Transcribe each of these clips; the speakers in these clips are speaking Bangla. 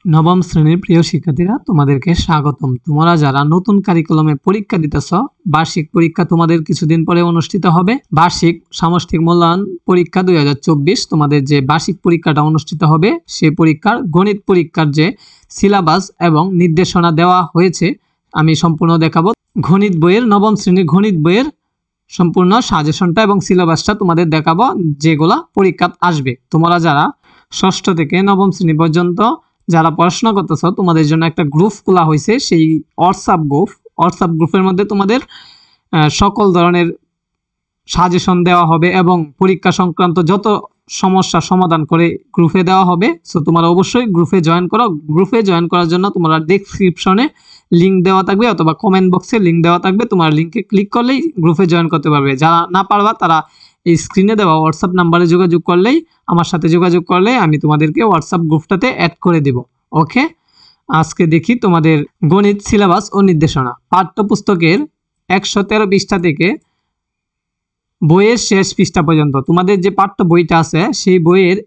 নবম শ্রেণীর প্রিয় শিক্ষার্থীরা, তোমাদেরকে স্বাগতম। তোমরা যারা নতুন কারিকুলামে পরীক্ষা দিতেছ, বার্ষিক পরীক্ষা তোমাদের কিছুদিন পরে অনুষ্ঠিত হবে। বার্ষিক সামষ্টিক মূল্যায়ন পরীক্ষা 2024 তোমাদের যে বার্ষিক পরীক্ষাটা অনুষ্ঠিত হবে, সেই পরীক্ষার গণিত পরীক্ষার যে সিলেবাস এবং নির্দেশনা দেওয়া হয়েছে আমি সম্পূর্ণ দেখাবো। গণিত বইয়ের নবম শ্রেণীর গণিত বইয়ের সম্পূর্ণ সাজেশনটা এবং সিলেবাসটা তোমাদের দেখাবো, যেগুলা পরীক্ষা আসবে। তোমরা যারা ষষ্ঠ থেকে নবম শ্রেণী পর্যন্ত যারা পড়াশোনা করতেছ, তোমাদের জন্য একটা গ্রুপ খোলা হয়েছে। সেই হোয়াটসঅ্যাপ গ্রুপের মধ্যে তোমাদের সকল ধরনের সাজেশন দেওয়া হবে এবং পরীক্ষা সংক্রান্ত যত সমস্যা সমাধান করে গ্রুপে দেওয়া হবে। সো তোমরা অবশ্যই গ্রুপে জয়েন করো। গ্রুপে জয়েন করার জন্য তোমরা ডেসক্রিপশনে লিঙ্ক দেওয়া থাকবে অথবা কমেন্ট বক্সে লিঙ্ক দেওয়া থাকবে। তোমার লিঙ্কে ক্লিক করলেই গ্রুপে জয়েন করতে পারবে। যারা না পারবা তারা এই স্ক্রিনে দেওয়া হোয়াটসঅ্যাপ নাম্বারে যোগাযোগ করলেই, আমার সাথে যোগাযোগ করলে আমি তোমাদেরকে হোয়াটসঅ্যাপ গ্রুপটাতে অ্যাড করে দেব। ওকে, আজকে দেখি তোমাদের গণিত সিলেবাস ও নির্দেশনা। পাঠ্যপুস্তকের 113 পৃষ্ঠা থেকে বইয়ের শেষ পৃষ্ঠা পর্যন্ত তোমাদের যে পাঠ্য বইটা আছে, সেই বইয়ের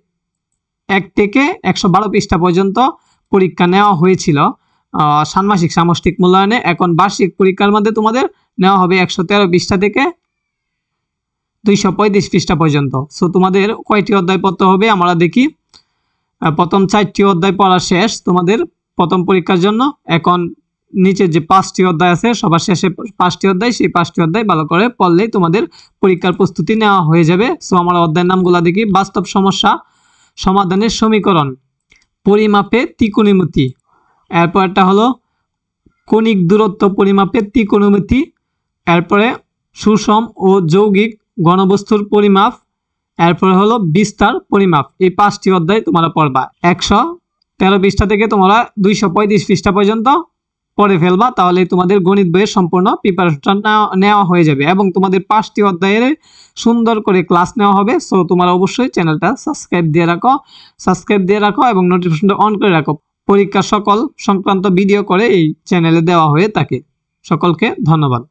1 থেকে 112 পৃষ্ঠা পর্যন্ত পরীক্ষা নেওয়া হয়েছিল ষান্মাসিক সামষ্টিক মূল্যায়নে। এখন বার্ষিক পরীক্ষার মধ্যে তোমাদের নেওয়া হবে 113 পৃষ্ঠা থেকে 235 পৃষ্ঠা পর্যন্ত। সো তোমাদের কয়টি অধ্যায় পড়তে হবে আমরা দেখি। প্রথম 4টি অধ্যায় পড়া শেষ তোমাদের প্রথম পরীক্ষার জন্য। এখন নিচে যে 5টি অধ্যায় আছে, সবার শেষে 5টি অধ্যায়, সেই 5টি অধ্যায় ভালো করে পড়লেই তোমাদের পরীক্ষার প্রস্তুতি নেওয়া হয়ে যাবে। সো আমরা অধ্যায়ের নামগুলো দেখি। বাস্তব সমস্যা সমাধানের সমীকরণ, পরিমাপে ত্রিকোণমিতি, এরপর একটা হলো কণিক দূরত্ব পরিমাপে ত্রিকোণমিতি, এরপরে সুষম ও যৌগিক ঘনবস্তুর পরিমাপ, এরপরে হলো বিস্তার পরিমাপ। এই 5টি অধ্যায় তোমরা পড়বা। 113 পৃষ্ঠা থেকে তোমরা 235 পৃষ্ঠা পর্যন্ত পড়ে ফেলবা, তাহলে তোমাদের গণিত বইয়ের সম্পূর্ণ প্রিপারেশন নেওয়া হয়ে যাবে এবং তোমাদের 5টি অধ্যায়ের সুন্দর করে ক্লাস নেওয়া হবে। সো তোমরা অবশ্যই চ্যানেলটা সাবস্ক্রাইব দিয়ে রাখো এবং নোটিফিকেশনটা অন করে রাখো। পরীক্ষা সকল সংক্রান্ত ভিডিও করে এই চ্যানেলে দেওয়া হয়ে থাকে। সকলকে ধন্যবাদ।